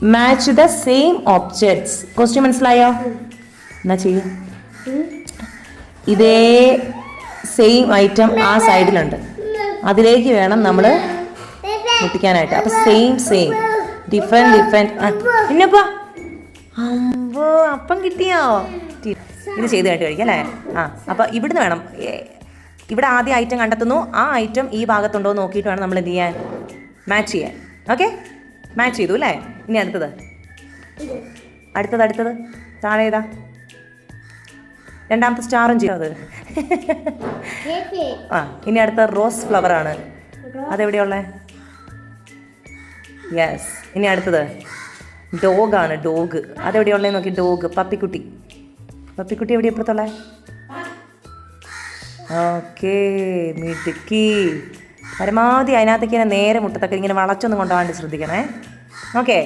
Match the same objects. Question മനസ്സിലായോ? എന്നാ ചെയ്യും, ഇതേ സെയിം ഐറ്റം ആ സൈഡിലുണ്ട്, അതിലേക്ക് വേണം നമ്മൾ മുട്ടിക്കാനായിട്ട്. അപ്പൊ സെയിം ഡിഫറെന്റ്. പിന്നെപ്പാ അമ്പോ അപ്പം കിട്ടിയോ? ഇത് ചെയ്ത് കഴിഞ്ഞിട്ട് കഴിക്കാം അല്ലേ? അപ്പൊ ഇവിടുന്ന് വേണം, ഇവിടെ ആദ്യം ഐറ്റം കണ്ടെത്തുന്നു, ആ ഐറ്റം ഈ ഭാഗത്തുണ്ടോ എന്ന് നോക്കിയിട്ട് വേണം നമ്മൾ എന്ത് ചെയ്യാൻ, മാച്ച് ചെയ്യാൻ. ഓക്കെ, മാച്ച് ചെയ്തു അല്ലേ? ഇനി അടുത്തത് താഴെ ഏതാ? രണ്ടാമത്തെ സ്റ്റാറും ചെയ്തു അത്. ഇനി അടുത്ത റോസ് ഫ്ലവർ ആണ്. അതെവിടെയുള്ളേ? യെസ്. ഇനി അടുത്തത് ഡോഗാണ്. ഡോഗ് അതെവിടെയുള്ളേ നോക്കി. ഡോഗ് പപ്പിക്കുട്ടി എവിടെ എപ്പോഴത്തുള്ളേ? ഓക്കേ, മിടുക്കി. പരമാവധി അതിനകത്തേക്ക് നേരെ മുട്ടത്തൊക്കെ ഇങ്ങനെ വളച്ചൊന്നും കൊണ്ടുപോകാണ്ട് ശ്രദ്ധിക്കണേ. ഓക്കെ.